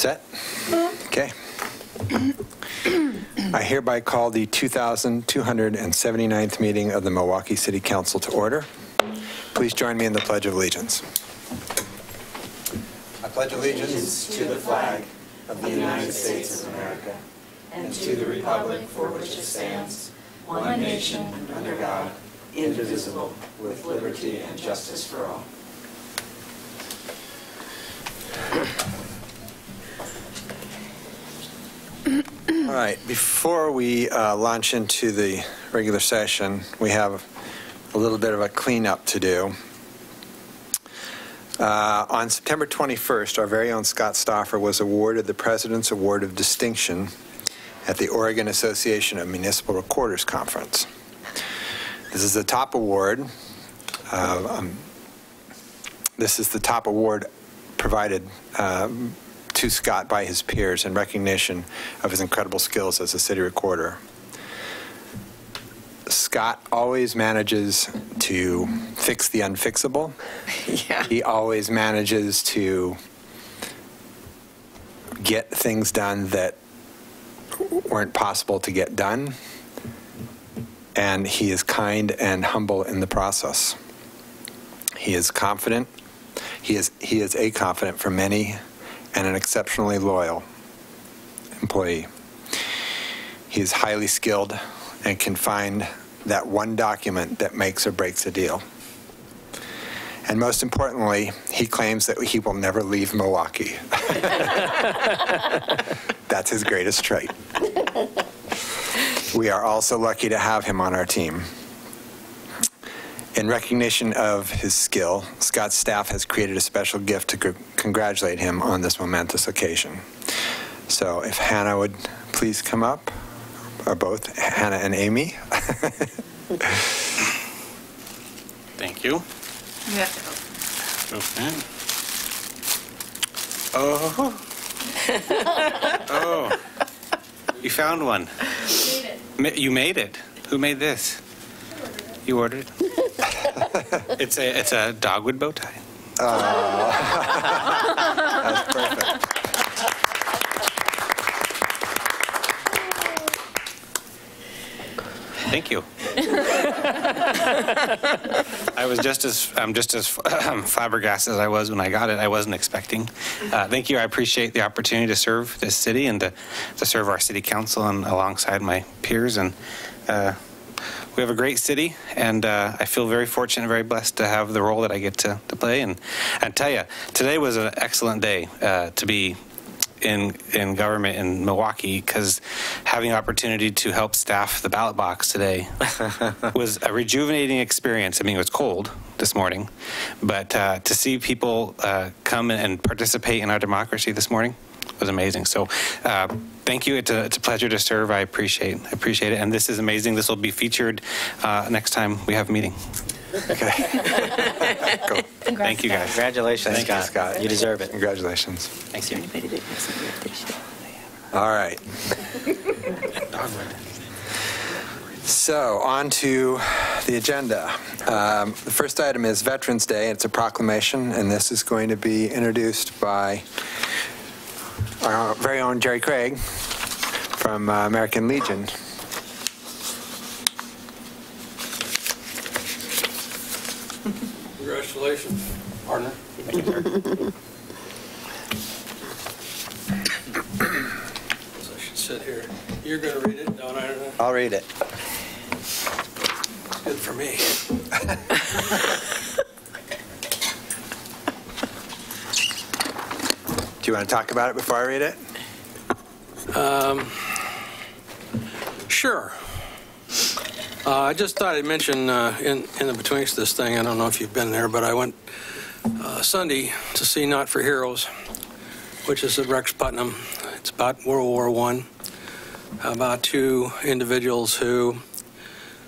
Set? Okay. I hereby call the 2,279th meeting of the Milwaukee City Council to order. Please join me in the Pledge of Allegiance. I pledge allegiance to the flag of the United States of America and to the republic for which it stands, one nation under God, indivisible, with liberty and justice for all. All right, before we launch into the regular session, we have a little bit of a cleanup to do. On September 21st, our very own Scott Stauffer was awarded the President's Award of Distinction at the Oregon Association of Municipal Recorders Conference. This is the top award. This is the top award provided to Scott by his peers in recognition of his incredible skills as a city recorder. Scott always manages to fix the unfixable. Yeah. He always manages to get things done that weren't possible to get done. And he is kind and humble in the process. He is confident. He is a confident for many and an exceptionally loyal employee. He is highly skilled and can find that one document that makes or breaks a deal. And most importantly, he claims that he will never leave Milwaukee. That's his greatest trait. We are also lucky to have him on our team. In recognition of his skill, Scott's staff has created a special gift to congratulate him on this momentous occasion. So if Hannah would please come up, or both Hannah and Amy. Thank you. Yeah. Okay. Oh. Oh. You found one. You made it. Who made this? You ordered it? It's a dogwood bow tie. That's perfect. Thank you. I'm just as flabbergasted as I was when I got it. I wasn't expecting. Thank you. I appreciate the opportunity to serve this city and to serve our city council and alongside my peers. And we have a great city, and I feel very fortunate and very blessed to have the role that I get to play. And I tell you, today was an excellent day to be in government in Milwaukee, because having the opportunity to help staff the ballot box today was a rejuvenating experience. I mean, it was cold this morning, but to see people come and participate in our democracy this morning was amazing. So thank you. It's a pleasure to serve. I appreciate it. And this is amazing. This will be featured next time we have a meeting. Okay. Cool. Thank you, guys. Congratulations, Thank Scott. you, Scott. You deserve it. Congratulations. Thanks, you. All right. So on to the agenda. The first item is Veterans Day. It's a proclamation, and this is going to be introduced by our very own Jerry Craig from American Legion. Congratulations, partner. Thank you, sir. So I should sit here. You're going to read it, don't I? I'll read it. It's good for me. Do you want to talk about it before I read it? Sure. I just thought I'd mention in the betwixt this thing, I don't know if you've been there, but I went Sunday to see Not for Heroes, which is at Rex Putnam. It's about World War I, about two individuals who,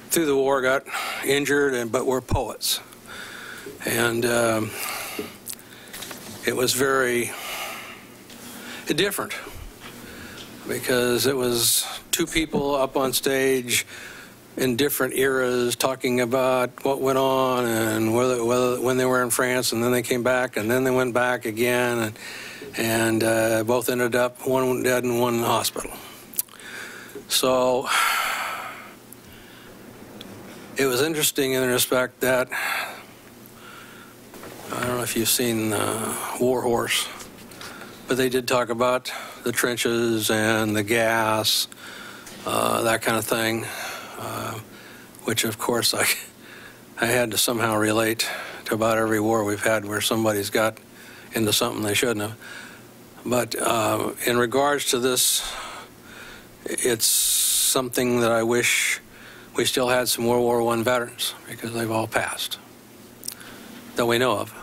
through the war, got injured but were poets. And it was very different because it was two people up on stage in different eras talking about what went on and whether when they were in France, and then they came back, and then they went back again, and both ended up, one dead and one in the hospital. So it was interesting in the respect that, I don't know if you've seen War Horse, but they did talk about the trenches and the gas, that kind of thing, which of course I had to somehow relate to about every war we've had where somebody's got into something they shouldn't have. But in regards to this, it's something that I wish we still had some World War I veterans, because they've all passed, that we know of.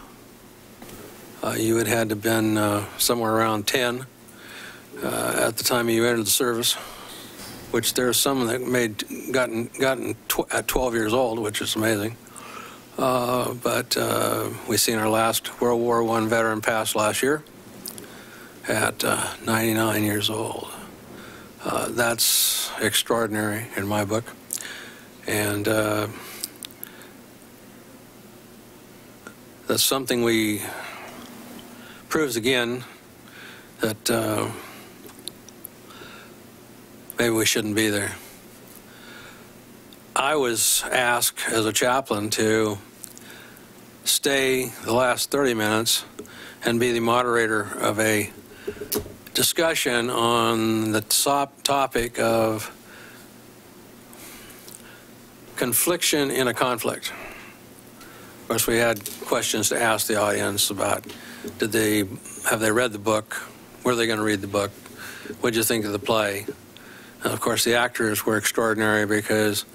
You had had to have been somewhere around 10 at the time you entered the service, which there's some that gotten at 12 years old, which is amazing. But we seen our last World War I veteran pass last year at 99 years old. That's extraordinary in my book. And that's something proves again that maybe we shouldn't be there. I was asked as a chaplain to stay the last 30 minutes and be the moderator of a discussion on the topic of confliction in a conflict. Of course, we had questions to ask the audience about, have they read the book? Were they going to read the book? What did you think of the play? And of course, the actors were extraordinary because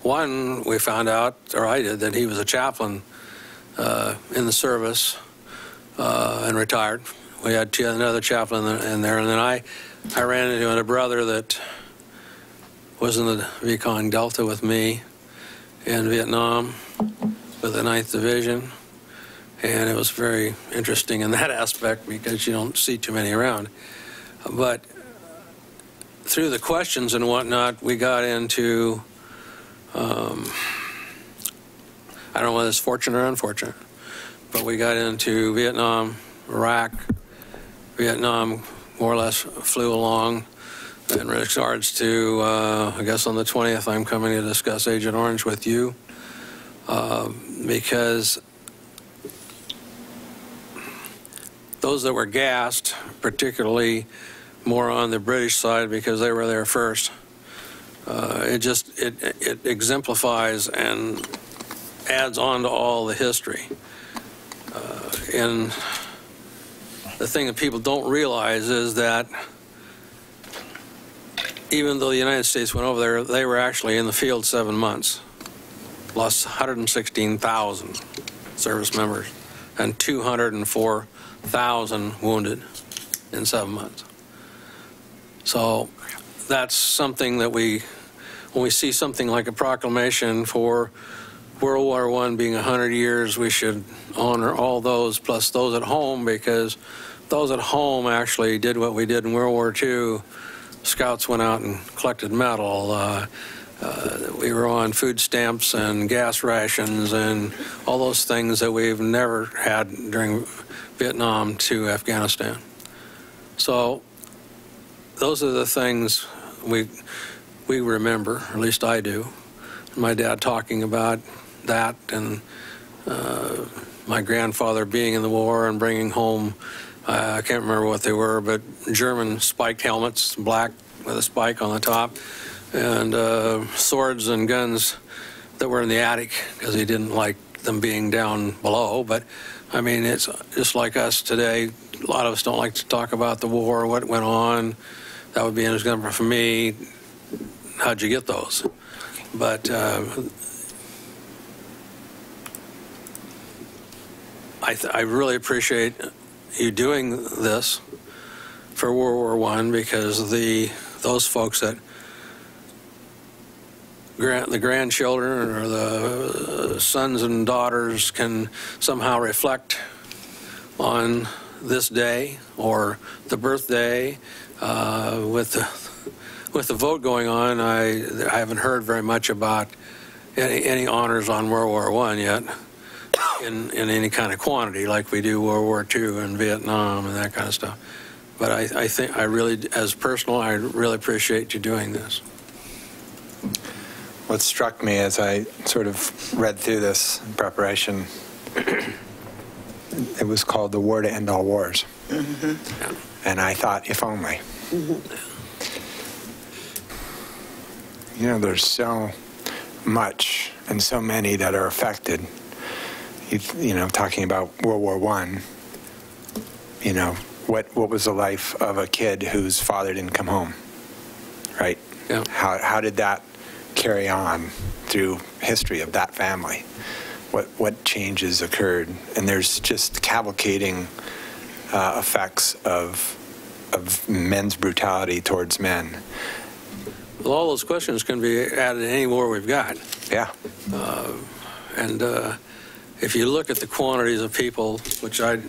one, we found out, or I did, that he was a chaplain in the service and retired. We had another chaplain in there, and then I ran into a brother that was in the Recon Delta with me in Vietnam with the 9th Division, and it was very interesting in that aspect because you don't see too many around. But through the questions and whatnot, we got into, I don't know whether it's fortunate or unfortunate, but we got into Vietnam, Iraq. Vietnam more or less flew along in regards to, I guess on the 20th, I'm coming to discuss Agent Orange with you because those that were gassed, particularly more on the British side because they were there first, it exemplifies and adds on to all the history. And the thing that people don't realize is that even though the United States went over there, they were actually in the field 7 months. Lost 116,000 service members and 204,000 wounded in 7 months. So that's something that when we see something like a proclamation for World War I being 100 years, we should honor all those plus those at home, because those at home actually did what we did in World War II. Scouts went out and collected metal. We were on food stamps and gas rations and all those things that we've never had during Vietnam to Afghanistan. So those are the things we remember, or at least I do. My dad talking about that, and my grandfather being in the war and bringing home, I can't remember what they were, but German spiked helmets, black with a spike on the top, and swords and guns that were in the attic because he didn't like them being down below. But I mean, it's just like us today. A lot of us don't like to talk about the war, what went on. That would be an example for me. How'd you get those? But I really appreciate you doing this for World War I, because those folks that the grandchildren or the sons and daughters can somehow reflect on this day or the birthday. With the vote going on, I haven't heard very much about any honors on World War I yet. in any kind of quantity like we do World War II and Vietnam and that kind of stuff. But I think I really, as personal, I really appreciate you doing this. What struck me as I sort of read through this in preparation, it was called The War to End All Wars. Mm-hmm. And I thought, if only. Mm-hmm. You know, there's so much and so many that are affected. You know, talking about World War I, you know, what was the life of a kid whose father didn't come home, right? Yeah. How did that carry on through history of that family? What changes occurred? And there's just cavalcading effects of men's brutality towards men. Well, all those questions can be added to any war we've got. Yeah. And if you look at the quantities of people, which I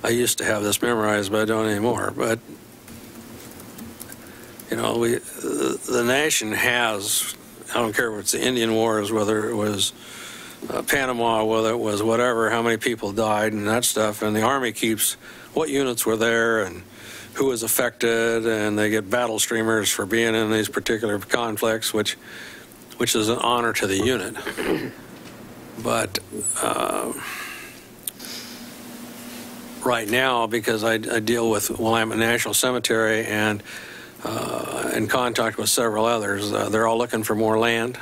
used to have this memorized, but I don't anymore. But you know, the nation has, I don't care if it's the Indian Wars, whether it was Panama, whether it was whatever, how many people died and that stuff, and the Army keeps what units were there and who was affected, and they get battle streamers for being in these particular conflicts, which is an honor to the unit. But right now, because I deal with Willamette National Cemetery and in contact with several others, they're all looking for more land.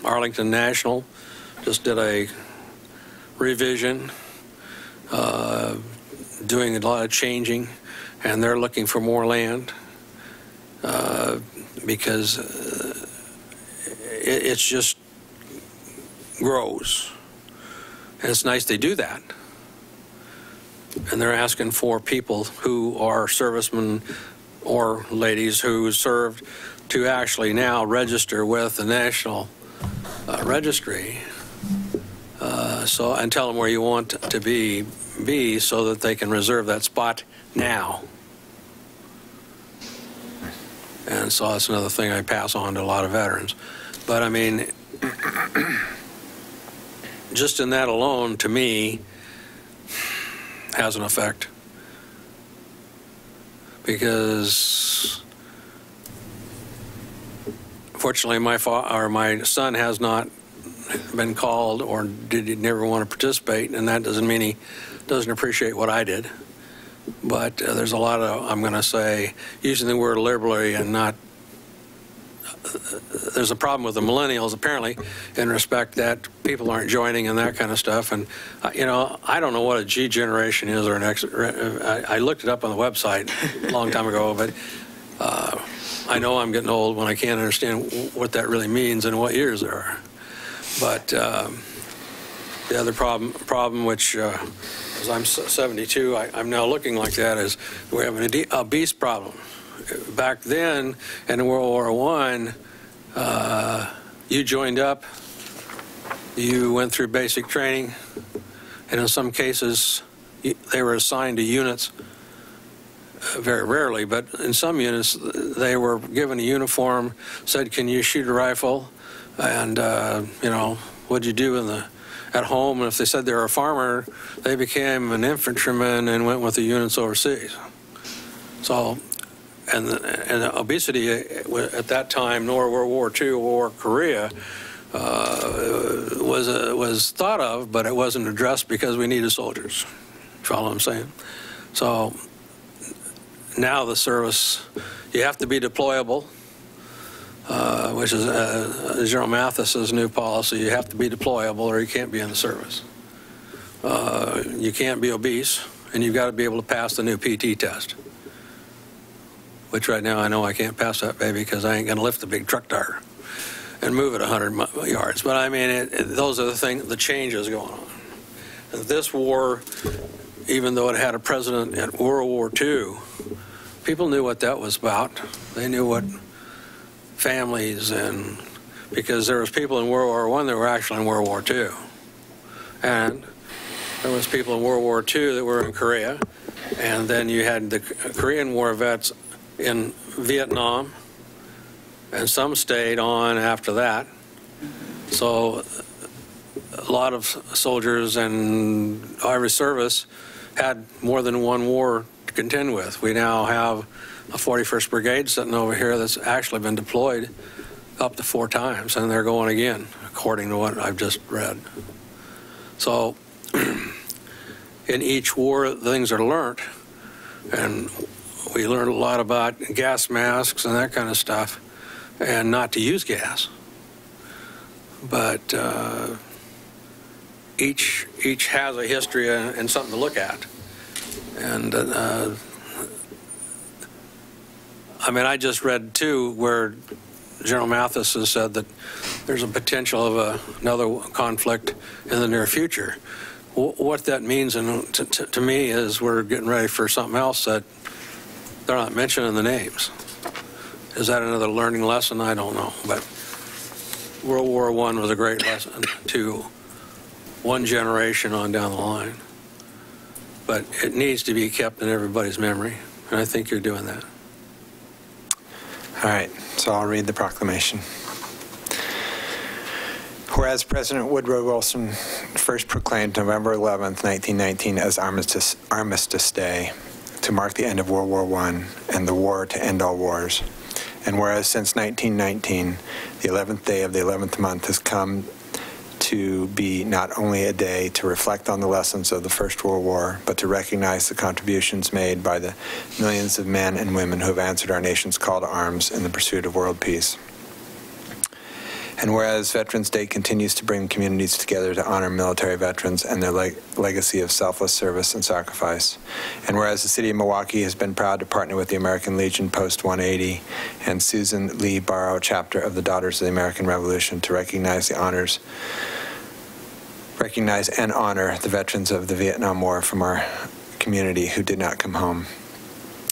Arlington National just did a revision, doing a lot of changing, and they're looking for more land because it's just grows. And it's nice they do that. And they're asking for people who are servicemen or ladies who served to actually now register with the National Registry. And tell them where you want to be so that they can reserve that spot now. And so that's another thing I pass on to a lot of veterans. But I mean, just in that alone, to me, has an effect. Because fortunately my son has not been called or never want to participate, and that doesn't mean he doesn't appreciate what I did. But there's a lot of, I'm going to say, using the word liberally and not, there's a problem with the millennials apparently in respect that people aren't joining and that kind of stuff. And you know, I don't know what a G generation is or an X. I looked it up on the website a long time ago, but I know I'm getting old when I can't understand what that really means and what years there are. But the other problem which, as I'm 72, I'm now looking like that, is we have an obese problem. Back then, in World War I, you joined up, you went through basic training, and in some cases, they were assigned to units, very rarely, but in some units, they were given a uniform, said, can you shoot a rifle? And, you know, what'd you do at home? And if they said they were a farmer, they became an infantryman and went with the units overseas. So, and obesity at that time, nor World War II or Korea, was thought of, but it wasn't addressed because we needed soldiers. Follow what I'm saying? So now the service, you have to be deployable, which is General Mathis's new policy. You have to be deployable or you can't be in the service. You can't be obese, and you've got to be able to pass the new PT test, which right now I know I can't pass that baby because I ain't going to lift the big truck tire and move it 100 yards. But I mean, those are the changes going on. And this war, even though it had a president in World War II, people knew what that was about. They knew what families, and because there was people in World War I that were actually in World War II. And there was people in World War II that were in Korea. And then you had the Korean War vets in Vietnam, and some stayed on after that. So a lot of soldiers and every service had more than one war to contend with. We now have a 41st Brigade sitting over here that's actually been deployed up to 4 times, and they're going again, according to what I've just read. So in each war, things are learned, and we learned a lot about gas masks and that kind of stuff, and not to use gas. But each has a history and something to look at. And I mean, I just read too where General Mathis has said that there's a potential of another conflict in the near future. What that means, and to me, is we're getting ready for something else that they're not mentioning the names. Is that another learning lesson? I don't know. But World War I was a great lesson to one generation on down the line. But it needs to be kept in everybody's memory, and I think you're doing that. All right, so I'll read the proclamation. Whereas President Woodrow Wilson first proclaimed November 11th, 1919 as Armistice Day to mark the end of World War I and the war to end all wars. And whereas since 1919, the 11th day of the 11th month has come to be not only a day to reflect on the lessons of the First World War, but to recognize the contributions made by the millions of men and women who have answered our nation's call to arms in the pursuit of world peace. And whereas Veterans Day continues to bring communities together to honor military veterans and their legacy of selfless service and sacrifice, and whereas the City of Milwaukee has been proud to partner with the American Legion Post 180 and Susan Lee Barrow chapter of the Daughters of the American Revolution to recognize and honor the veterans of the Vietnam War from our community who did not come home.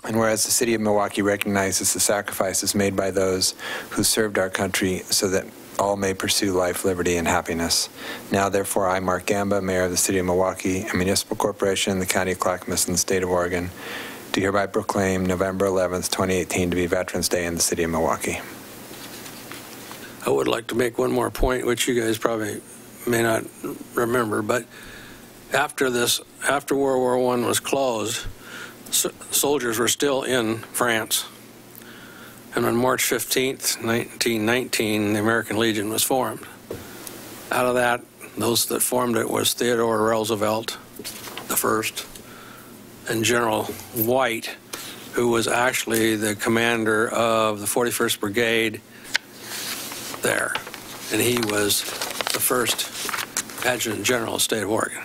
And whereas the City of Milwaukee recognizes the sacrifices made by those who served our country so that all may pursue life, liberty, and happiness. Now, therefore, I, Mark Gamba, Mayor of the City of Milwaukee, a municipal corporation in the County of Clackamas in the state of Oregon, do hereby proclaim November 11th, 2018 to be Veterans Day in the City of Milwaukee. I would like to make one more point, which you guys probably may not remember, but after World War I was closed, soldiers were still in France. And on March 15th, 1919, the American Legion was formed. Out of that, those that formed it was Theodore Roosevelt, the first, and General White, who was actually the commander of the 41st Brigade there. And he was the first Adjutant General of the state of Oregon.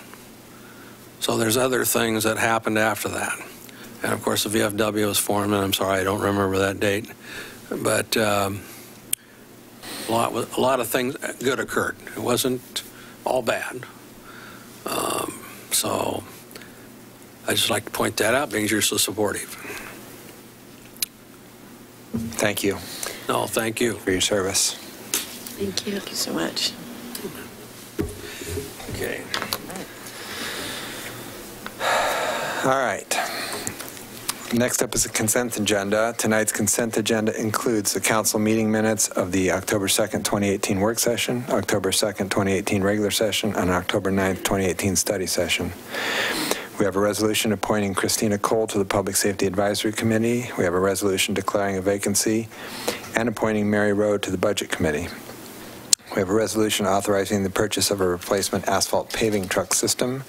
So there's other things that happened after that. And of course, the VFW was formed, and I'm sorry, I don't remember that date. But a lot of things good occurred. It wasn't all bad. So I just like to point that out because you're so supportive. Thank you. No, thank you. For your service. Thank you. Thank you so much. Okay. All right. Next up is the consent agenda. Tonight's consent agenda includes the council meeting minutes of the October 2nd, 2018 work session, October 2nd, 2018 regular session, and October 9th, 2018 study session. We have a resolution appointing Christina Cole to the Public Safety Advisory Committee. We have a resolution declaring a vacancy and appointing Mary Rowe to the Budget Committee. We have a resolution authorizing the purchase of a replacement asphalt paving truck system.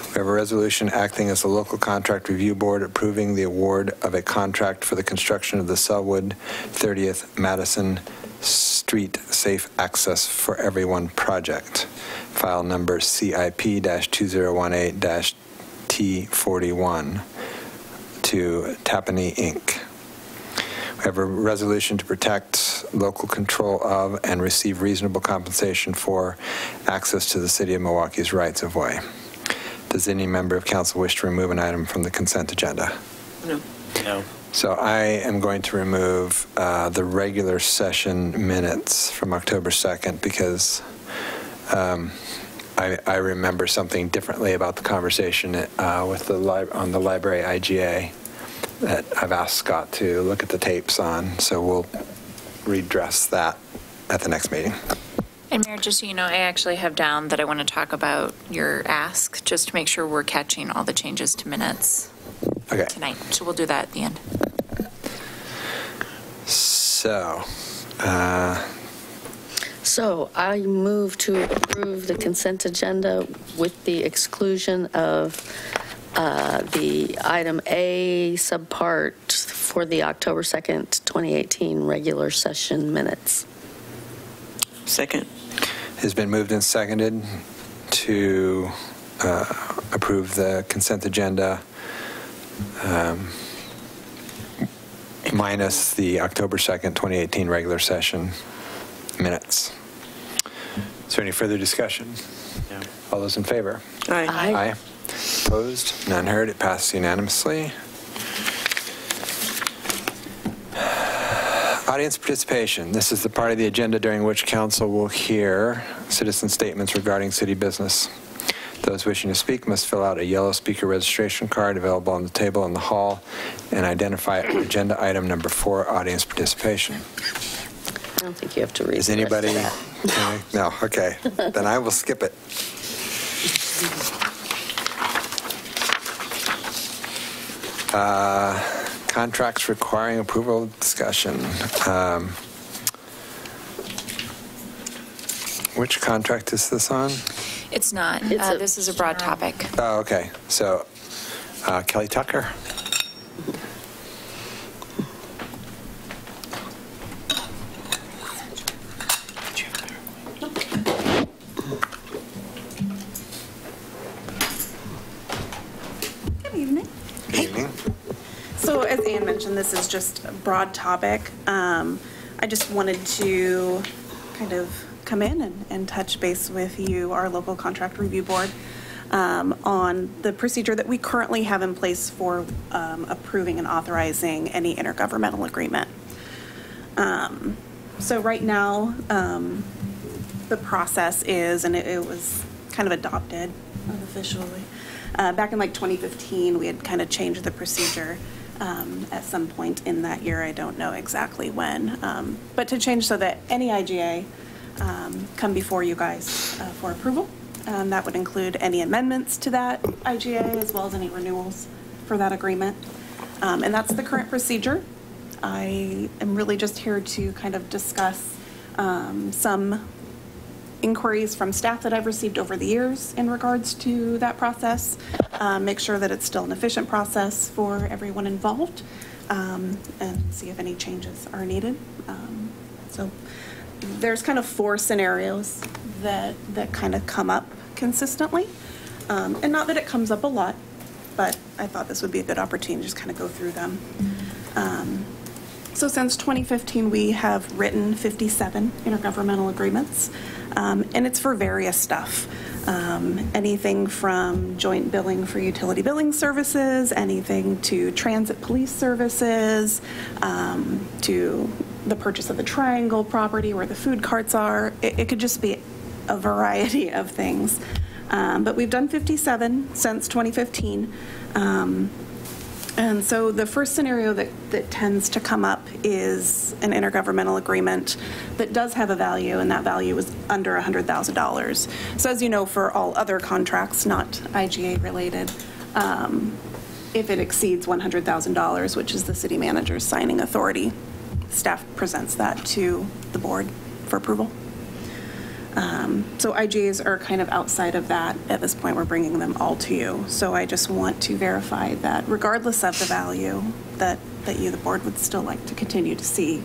We have a resolution acting as the local contract review board approving the award of a contract for the construction of the Selwood 30th Madison Street Safe Access for Everyone project. File number CIP-2018-T41 to Tapani Inc. We have a resolution to protect local control of and receive reasonable compensation for access to the City of Milwaukee's rights of way. Does any member of council wish to remove an item from the consent agenda? No. No. So I am going to remove the regular session minutes from October 2nd because I remember something differently about the conversation with on the library IGA that I've asked Scott to look at the tapes on, so we'll redress that at the next meeting. And Mayor, just so you know, I actually have down that I want to talk about your ask, just to make sure we're catching all the changes to minutes tonight. So we'll do that at the end. So I move to approve the consent agenda with the exclusion of the item A subpart for the October 2nd, 2018 regular session minutes. Second. Has been moved and seconded to approve the consent agenda minus the October 2nd, 2018 regular session minutes. Is there any further discussion? Yeah. All those in favor? Aye. Aye. Opposed? None heard. It passes unanimously. Audience participation. This is the part of the agenda during which council will hear citizen statements regarding city business. Those wishing to speak must fill out a yellow speaker registration card available on the table in the hall and identify agenda item number 4, audience participation. I don't think you have to read. Is anybody? No, okay. Then I will skip it. Contracts requiring approval discussion. Which contract is this on? It's not. This is a broad topic. Oh, okay. So, Kelly Tucker. Good evening. Good evening. So as Ann mentioned, this is just a broad topic. I just wanted to kind of come in and touch base with you, our local contract review board, on the procedure that we currently have in place for approving and authorizing any intergovernmental agreement. So right now, the process is, and it was kind of adopted unofficially, back in like 2015, we had kind of changed the procedure at some point in that year. I don't know exactly when, but to change so that any IGA come before you guys for approval. That would include any amendments to that IGA as well as any renewals for that agreement. And that's the current procedure. I am really just here to kind of discuss some inquiries from staff that I've received over the years in regards to that process, make sure that it's still an efficient process for everyone involved, and see if any changes are needed. So there's kind of 4 scenarios that kind of come up consistently, and not that it comes up a lot, but I thought this would be a good opportunity to just kind of go through them. So since 2015, we have written 57 intergovernmental agreements, and it's for various stuff. Anything from joint billing for utility billing services, anything to transit police services, to the purchase of the Triangle property where the food carts are. It could just be a variety of things. But we've done 57 since 2015. And so the first scenario that tends to come up is an intergovernmental agreement that does have a value, and that value is under $100,000. So as you know, for all other contracts, not IGA related, if it exceeds $100,000, which is the city manager's signing authority, staff presents that to the board for approval. So IGAs are kind of outside of that. At this point, we're bringing them all to you. So I just want to verify that regardless of the value, that you, the board, would still like to continue to see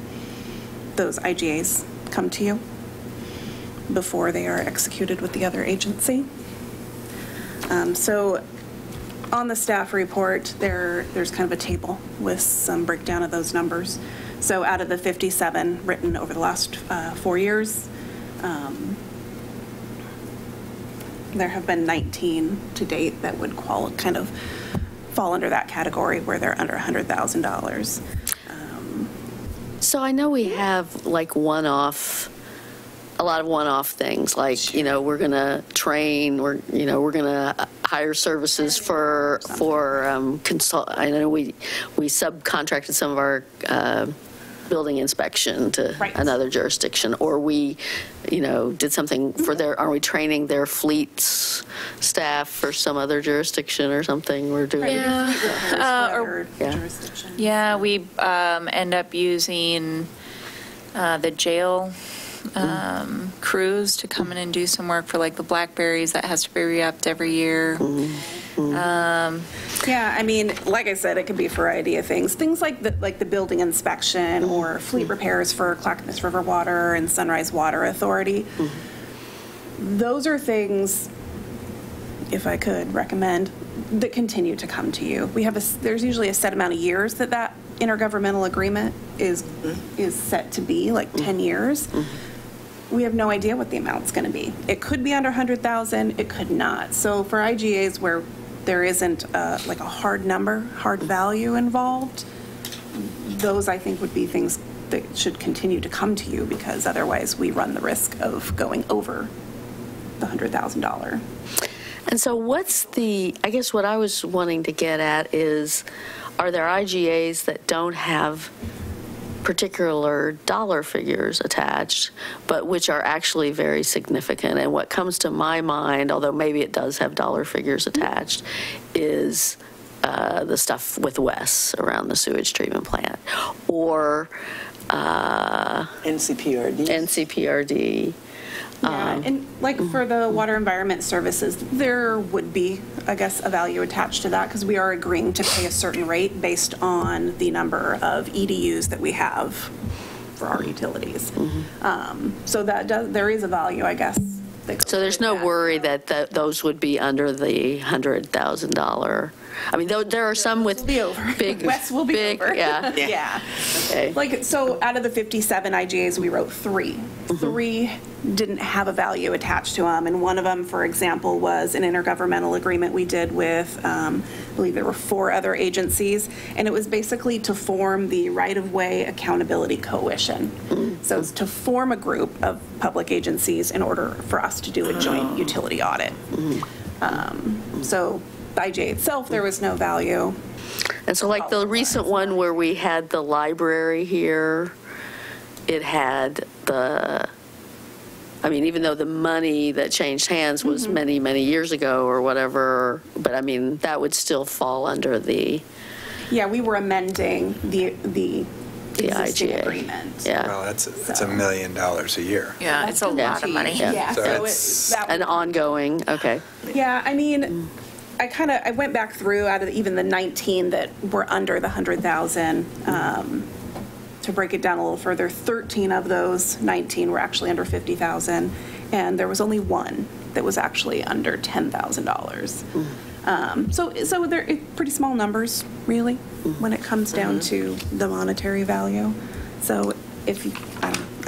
those IGAs come to you before they are executed with the other agency. So on the staff report, there's kind of a table with some breakdown of those numbers. So out of the 57 written over the last 4 years, there have been 19 to date that would kind of fall under that category where they're under $100,000. So I know we have like a lot of one-off things, like, we're going to train, we're going to hire services for consult. I know we subcontracted some of our building inspection to Right. another jurisdiction, or we, did something for are we training their fleets staff for some other jurisdiction or something we're doing? Or Yeah. jurisdiction. Yeah, we end up using the jail crews to come in and do some work for like the Blackberries that has to be re-upped every year. Yeah, I mean, like I said, it could be a variety of things. Things like the building inspection or fleet repairs for Clackamas River Water and Sunrise Water Authority. Those are things, if I could recommend, that continue to come to you. There's usually a set amount of years that intergovernmental agreement is set to be, like 10 years. We have no idea what the amount's going to be. It could be under 100,000, it could not. So for IGAs where there isn't like a hard number, hard value involved, those I think would be things that should continue to come to you, because otherwise we run the risk of going over the $100,000. And so I guess what I was wanting to get at is, are there IGAs that don't have particular dollar figures attached, but which are actually very significant? And what comes to my mind, although maybe it does have dollar figures attached, is the stuff with Wes around the sewage treatment plant, or NCPRD. Yeah, and like for the Water Environment Services, there would be, I guess, a value attached to that, because we are agreeing to pay a certain rate based on the number of EDUs that we have for our utilities. So there is a value, I guess. So there's no worry that those would be under the $100,000. I mean, there are some with big. Wes will be over. Yeah. Yeah. Okay. Like, so out of the 57 IGAs, we wrote 3. 3 didn't have a value attached to them. And one of them, for example, was an intergovernmental agreement we did with, I believe there were 4 other agencies. And it was basically to form the Right-of-Way Accountability Coalition. So it's to form a group of public agencies in order for us to do a joint utility audit. So the IGA itself, there was no value. And so like the recent one where we had the library here, it had even though the money that changed hands was many, many years ago or whatever, but I mean, that would still fall under the. Yeah, we were amending the existing IGA agreement. Yeah. Well, that's $1 million a year. Yeah, it's a lot of money. Yeah, So so it's that An ongoing, okay. Yeah, I mean, I went back through out of even the 19 that were under the 100,000. To break it down a little further, 13 of those 19 were actually under 50,000, and there was only 1 that was actually under $10,000. So they're pretty small numbers, really, when it comes down to the monetary value. So I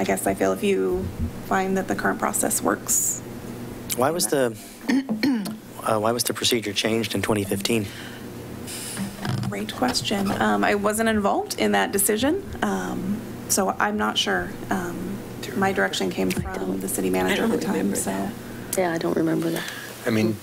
guess I feel if you find that the current process works. Why was the procedure changed in 2015? Great question. I wasn't involved in that decision, so I'm not sure. My direction came from the city manager at the time. So. Yeah, I don't remember that. I mean,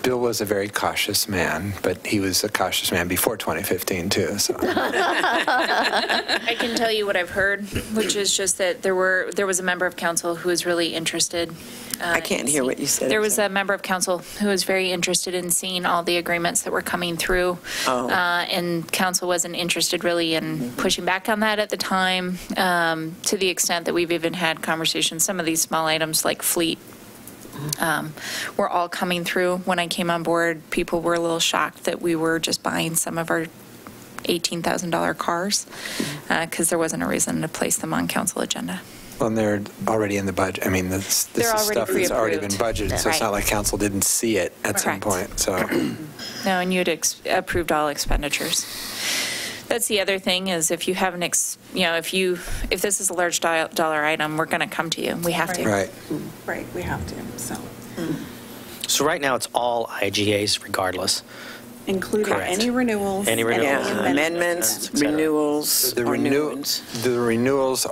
Bill was a very cautious man, but he was a cautious man before 2015 too. So. I can tell you what I've heard, which is just that there was a member of council who was really interested. I can't hear what you said. There was a member of council who was very interested in seeing all the agreements that were coming through. And council wasn't interested really in pushing back on that at the time, to the extent that we've even had conversations. Some of these small items like fleet were all coming through. When I came on board, people were a little shocked that we were just buying some of our $18,000 cars because there wasn't a reason to place them on council agenda. Well, and they're already in the budget. I mean, this is stuff that's already been budgeted, so it's not like council didn't see it at some point. So. No, and you had approved all expenditures. That's the other thing is if you have if this is a large dollar item, we're going to come to you. We have to. Right. Right, we have to. So right now it's all IGAs regardless. Including any renewals. Any renewals. Yeah, amendments, renewals, The or new ones. renewals,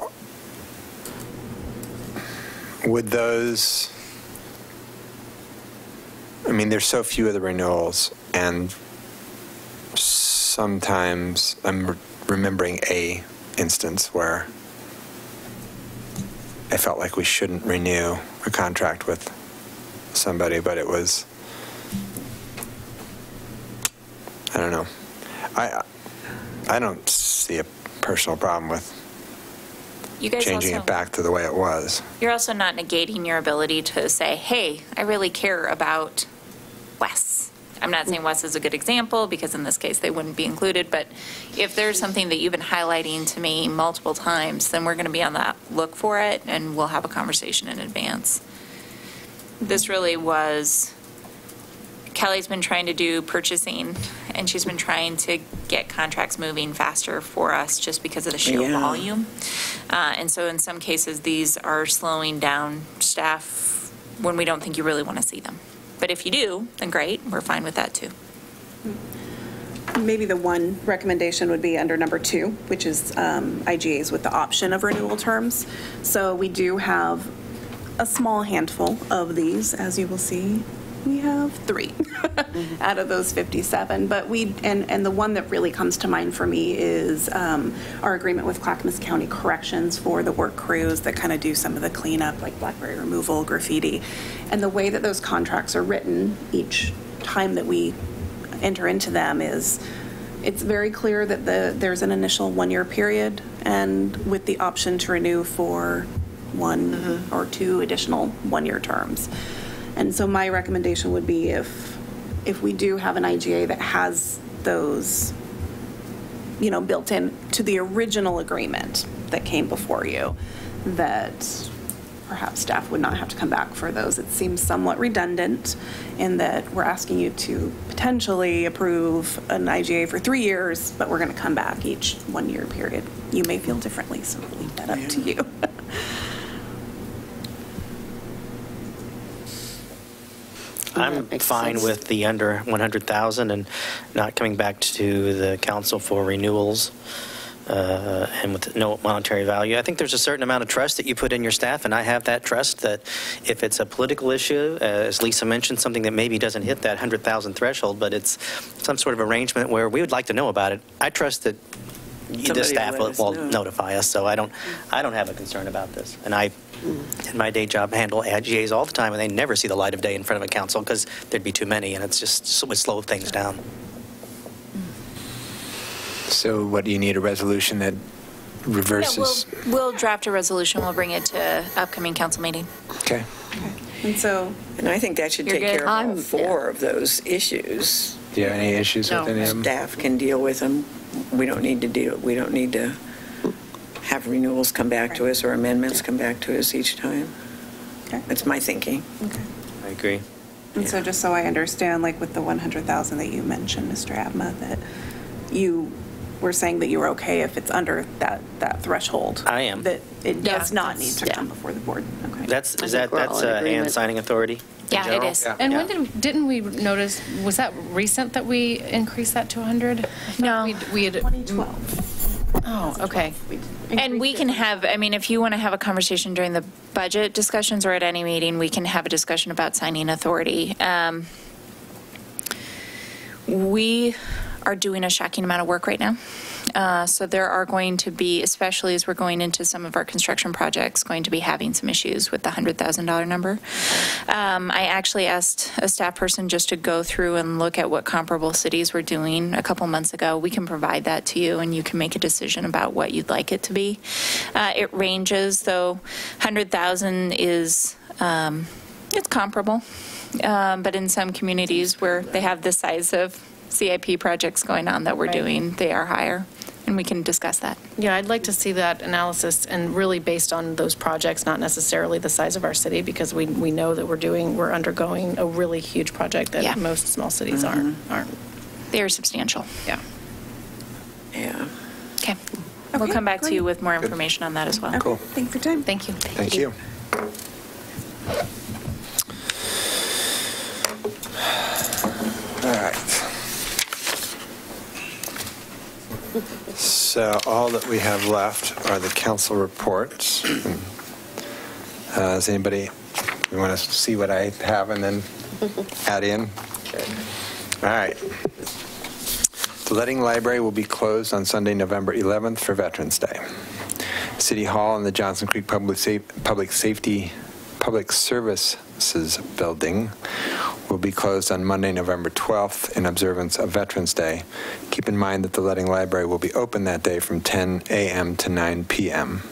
would those, I mean, there's so few of the renewals, and sometimes I'm remembering a instance where I felt like we shouldn't renew a contract with somebody, but it was, I don't know. I don't see a personal problem with You guys changing also, it back to the way it was. You're also not negating your ability to say, hey, I really care about Wes. I'm not saying Wes is a good example because in this case they wouldn't be included, but if there's something that you've been highlighting to me multiple times, then we're going to be on that look for it and we'll have a conversation in advance. This really was, Kelly's been trying to do purchasing and she's been trying to get contracts moving faster for us just because of the sheer volume. And so in some cases, these are slowing down staff when we don't think you really want to see them. But if you do, then great, we're fine with that too. Maybe the one recommendation would be under number 2, which is IGAs with the option of renewal terms. So we do have a small handful of these, as you will see. We have 3 out of those 57, but and the one that really comes to mind for me is our agreement with Clackamas County Corrections for the work crews that kind of do some of the cleanup, like blackberry removal, graffiti, and the way that those contracts are written each time that we enter into them is it's very clear that there's an initial 1-year period, and with the option to renew for 1 or 2 additional 1-year terms. And so my recommendation would be if we do have an IGA that has those, built in to the original agreement that came before you, that perhaps staff would not have to come back for those. It seems somewhat redundant in that we're asking you to potentially approve an IGA for 3 years, but we're going to come back each 1-year period. You may feel differently, so we'll leave that up to you. I'm fine with the under 100,000 and not coming back to the council for renewals and with no monetary value. I think there's a certain amount of trust that you put in your staff, and I have that trust that if it's a political issue, as Lisa mentioned, something that maybe doesn't hit that 100,000 threshold, but it's some sort of arrangement where we would like to know about it. I trust that the staff will notify us, so I don't have a concern about this. And I, in my day job, handle IGAs all the time, and they never see the light of day in front of a council because there'd be too many, and it would slow things down. So what do you need, a resolution that reverses? Yeah, we'll draft a resolution. We'll bring it to upcoming council meeting. Okay. And I think that should take care of all 4 of those issues. Do you have any issues with any of them? Staff can deal with them. We don't need to have renewals come back to us or amendments come back to us each time. Okay. That's my thinking. Okay. I agree. And so just so I understand, like with the 100,000 that you mentioned, Mr. Abma, that you were saying that you were okay if it's under that threshold. I am. That it does not need to come before the board. Okay. That's Ann's signing authority? Yeah, it is. Yeah. And when didn't we notice, was that recent that we increased that to 100? No. We had 2012. Oh, okay. And we can have, if you want to have a conversation during the budget discussions or at any meeting, we can have a discussion about signing authority. We are doing a shocking amount of work right now. So there are going to be, especially as we're going into some of our construction projects, going to be having some issues with the $100,000 number. I actually asked a staff person just to go through and look at what comparable cities were doing a couple months ago. We can provide that to you and you can make a decision about what you'd like it to be. It ranges, though. 100,000 is, it's comparable. But in some communities where they have the size of CIP projects going on that we're doing, they are higher, and we can discuss that. Yeah, I'd like to see that analysis and really based on those projects, not necessarily the size of our city, because we know that we're undergoing a really huge project that most small cities aren't. They are substantial. Yeah. Yeah. Okay. We'll come back to you with more information on that as well. Cool. Thanks for your time. Thank you. Thank you. All right. So all that we have left are the council reports. Does anybody, you want to see what I have and then add in? Okay. All right. The Letting Library will be closed on Sunday, November 11th for Veterans Day. City Hall and the Johnson Creek Public Services Building will be closed on Monday, November 12th in observance of Veterans Day. Keep in mind that the Letting Library will be open that day from 10 a.m. to 9 p.m.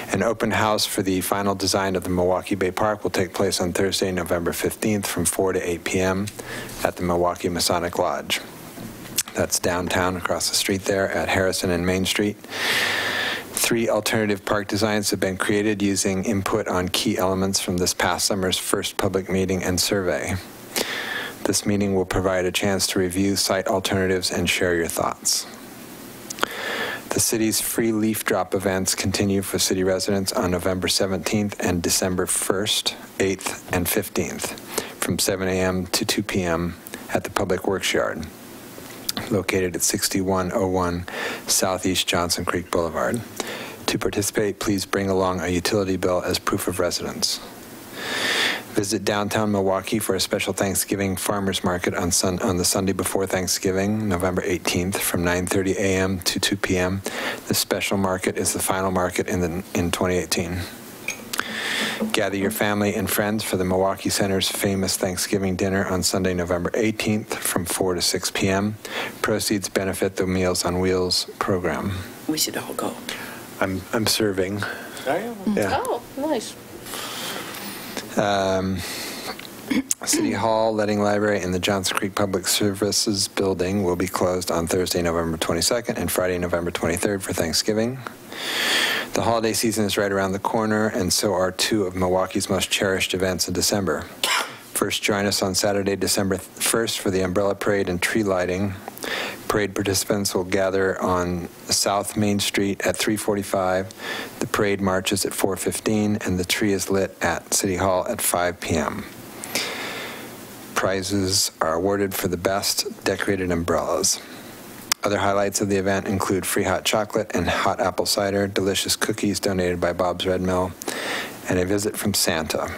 An open house for the final design of the Milwaukee Bay Park will take place on Thursday, November 15th from 4 to 8 p.m. at the Milwaukee Masonic Lodge. That's downtown across the street there at Harrison and Main Street. 3 alternative park designs have been created using input on key elements from this past summer's first public meeting and survey. This meeting will provide a chance to review site alternatives and share your thoughts. The city's free leaf drop events continue for city residents on November 17th and December 1st, 8th, and 15th from 7 a.m. to 2 p.m. at the Public Works Yard, located at 6101 Southeast Johnson Creek Boulevard. To participate, please bring along a utility bill as proof of residence. Visit downtown Milwaukee for a special Thanksgiving farmers market on the Sunday before Thanksgiving, November 18th, from 9:30 a.m. to 2 p.m. The special market is the final market in 2018. Gather your family and friends for the Milwaukee Center's famous Thanksgiving dinner on Sunday, November 18th, from 4 to 6 p.m. Proceeds benefit the Meals on Wheels program. We should all go. I'm serving. Yeah. Oh, nice. City Hall, Letting Library, and the Johnson Creek Public Services Building will be closed on Thursday, November 22nd and Friday, November 23rd for Thanksgiving. The holiday season is right around the corner, and so are 2 of Milwaukee's most cherished events in December. First, join us on Saturday, December 1st for the Umbrella Parade and tree lighting. Parade participants will gather on South Main Street at 3:45. The parade marches at 4:15, and the tree is lit at City Hall at 5 p.m. Prizes are awarded for the best decorated umbrellas. Other highlights of the event include free hot chocolate and hot apple cider, delicious cookies donated by Bob's Red Mill, and a visit from Santa.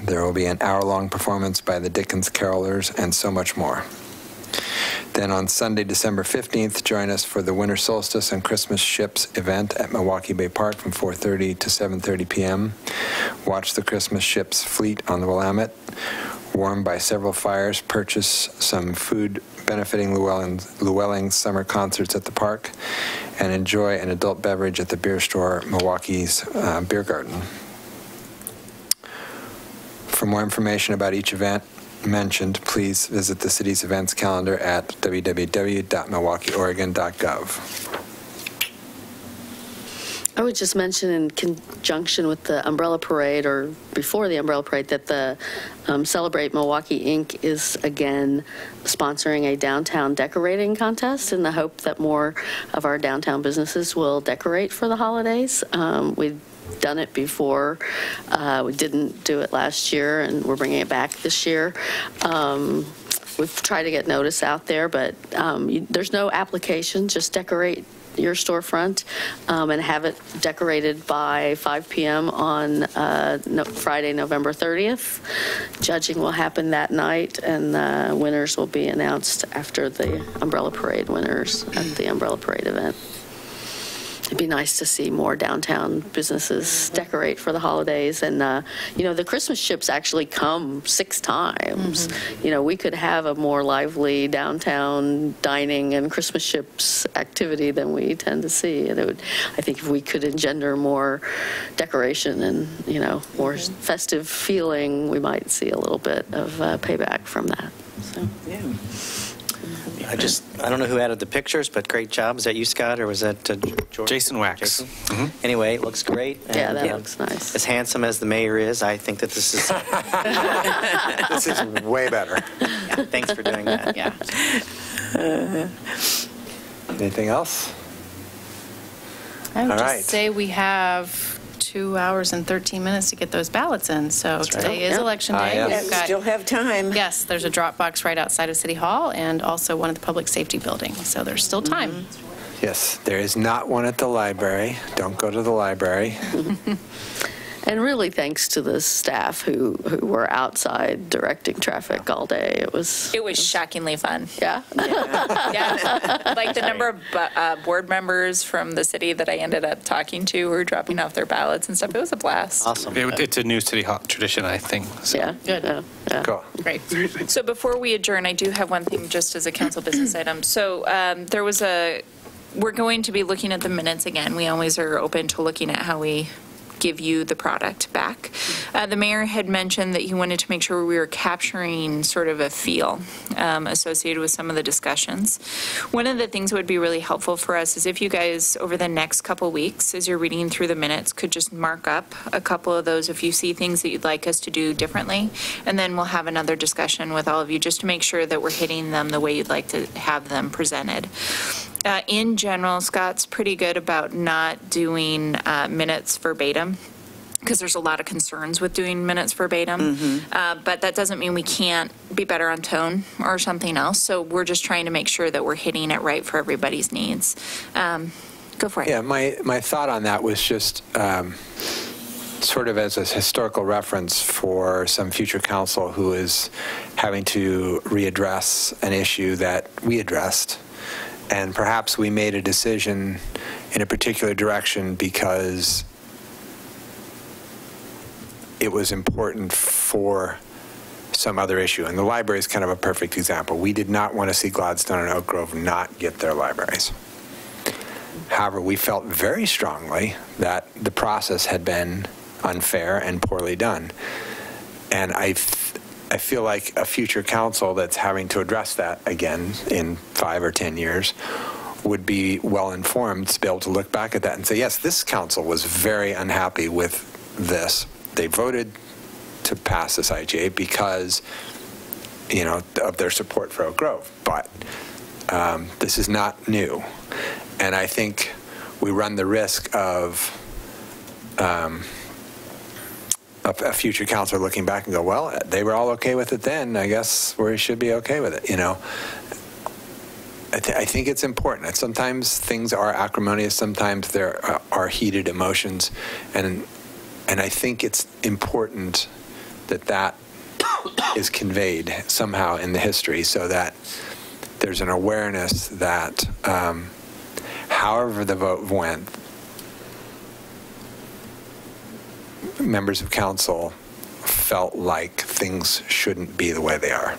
There will be an hour-long performance by the Dickens Carolers and so much more. Then on Sunday, December 15th, join us for the Winter Solstice and Christmas Ships event at Milwaukee Bay Park from 4:30 to 7:30 p.m. Watch the Christmas ships fleet on the Willamette. Warmed by several fires, purchase some food benefiting Llewellyn's summer concerts at the park, and enjoy an adult beverage at the beer store, Milwaukee's Beer Garden. For more information about each event mentioned, please visit the city's events calendar at www.milwaukeeoregon.gov. I would just mention in conjunction with the Umbrella Parade, or before the Umbrella Parade, that the Celebrate Milwaukee Inc. is again sponsoring a downtown decorating contest in the hope that more of our downtown businesses will decorate for the holidays. We've done it before. We didn't do it last year, and we're bringing it back this year. We've tried to get notice out there, but there's no application. Just decorate your storefront and have it decorated by 5 p.m. on Friday, November 30th. Judging will happen that night, and winners will be announced after the Umbrella Parade winners at the Umbrella Parade event. It'd be nice to see more downtown businesses decorate for the holidays. And, the Christmas ships actually come 6 times. Mm-hmm. We could have a more lively downtown dining and Christmas ships activity than we tend to see. And I think if we could engender more decoration and, more festive feeling, we might see a little bit of payback from that. So. Yeah. I don't know who added the pictures, but great job. Is that you, Scott, or was that George? Jason Wax. Jason? Mm-hmm. Anyway, it looks great. Yeah, that looks nice. As handsome as the mayor is, I think that this is... This is way better. Yeah, thanks for doing that. Yeah. Anything else? I would All just right. say we have 2 hours and 13 minutes to get those ballots in. So today is Election Day. yes. Yeah, we still have time. Yes, there's a drop box right outside of City Hall and also one at the Public Safety Building. So there's still time. Yes, there is not one at the library. Don't go to the library. And really thanks to the staff who were outside directing traffic all day. It was shockingly fun. Yeah. Yeah. Like the number of board members from the city that I ended up talking to who were dropping off their ballots and stuff. It was a blast. Awesome. It's a new city hall tradition, I think. So. Yeah. Good. Yeah. Cool. Great. So before we adjourn, I do have one thing just as a council business item. So we're going to be looking at the minutes again. We always are open to looking at how we give you the product back. The mayor had mentioned that he wanted to make sure we were capturing sort of a feel associated with some of the discussions. One of the things that would be really helpful for us is if you guys, over the next couple weeks, as you're reading through the minutes, could just mark up a couple of those if you see things that you'd like us to do differently, and then we'll have another discussion with all of you just to make sure that we're hitting them the way you'd like to have them presented. In general, Scott's pretty good about not doing minutes verbatim, because there's a lot of concerns with doing minutes verbatim. But that doesn't mean we can't be better on tone or something else. So we're just trying to make sure that we're hitting it right for everybody's needs. Go for it. Yeah, my thought on that was just sort of as a historical reference for some future council who is having to readdress an issue that we addressed. And perhaps we made a decision in a particular direction because it was important for some other issue. And the library is kind of a perfect example. We did not want to see Gladstone and Oak Grove not get their libraries. However, we felt very strongly that the process had been unfair and poorly done. And I feel like a future council that's having to address that again in 5 or 10 years would be well informed to be able to look back at that and say, yes, this council was very unhappy with this. They voted to pass this IGA because, you know, of their support for Oak Grove. But this is not new. And I think we run the risk of a future councilor looking back and go, well, they were all okay with it then. I guess we should be okay with it. You know, I think it's important. Sometimes things are acrimonious. Sometimes there are heated emotions, and I think it's important that that is conveyed somehow in the history, so that there's an awareness that however the vote went, members of council felt like things shouldn't be the way they are.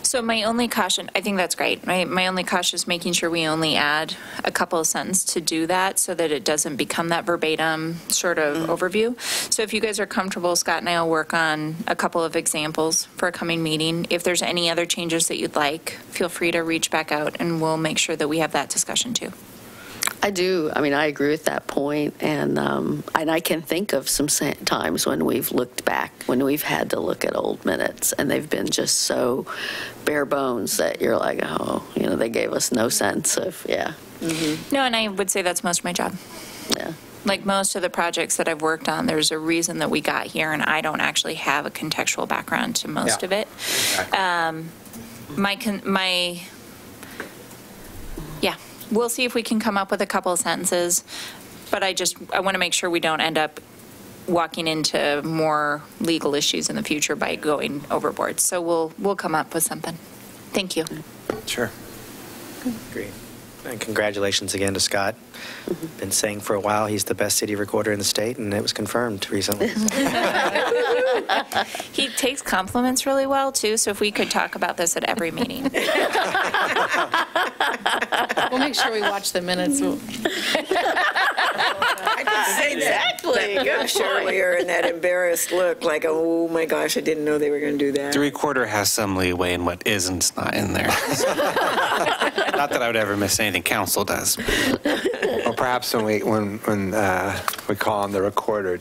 So my only caution, I think that's great. My only caution is making sure we only add a couple of sentences to do that so that it doesn't become that verbatim sort of overview. So if you guys are comfortable, Scott and I will work on a couple of examples for a coming meeting. If there's any other changes that you'd like, feel free to reach back out and we'll make sure that we have that discussion too. I do. I mean, I agree with that point, and I can think of some times when we've looked back, when we've had to look at old minutes, and they've been just so bare bones that you're like, oh, you know, they gave us no sense of, yeah. No, and I would say that's most of my job. Yeah. Like most of the projects that I've worked on, there's a reason that we got here, and I don't actually have a contextual background to most of it. Exactly. Yeah. We'll see if we can come up with a couple of sentences, but I want to make sure we don't end up walking into more legal issues in the future by going overboard. So we'll come up with something. Thank you. Sure. Great. And congratulations again to Scott. Been saying for a while he's the best city recorder in the state, and it was confirmed recently. He takes compliments really well, too, so if we could talk about this at every meeting. We'll make sure we watch the minutes. I did say Exactly. that gosh earlier, and that embarrassed look, like, oh my gosh, I didn't know they were going to do that. The recorder has some leeway in what is and is not in there. Not that I would ever miss anything council does. Or perhaps when we call on the recorder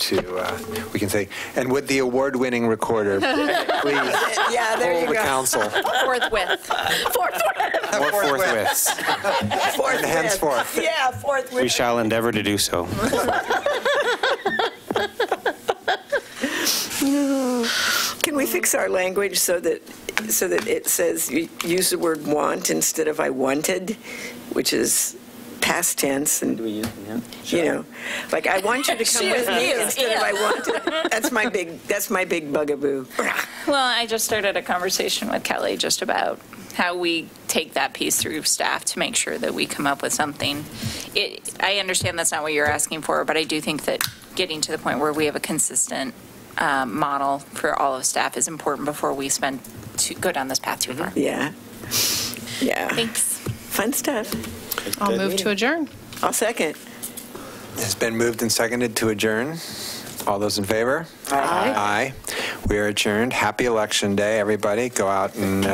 we can say, and would the award-winning recorder please there you poll the go. council. Forthwith. Or forthwith. And henceforth. Yeah, forthwith. We shall endeavor to do so. Can we fix our language so that it says use the word want instead of I wanted, which is past tense, and you know, like I want you to come with me instead of I want to. That's my big bugaboo. Well, I just started a conversation with Kelly just about how we take that piece through staff to make sure that we come up with something. I understand that's not what you're asking for, but I do think that getting to the point where we have a consistent model for all of staff is important before we go down this path too far. Yeah. Thanks. Fun stuff. I'll move to adjourn. I'll second. It's been moved and seconded to adjourn. All those in favor? Aye. Aye. We are adjourned. Happy Election Day, everybody. Go out and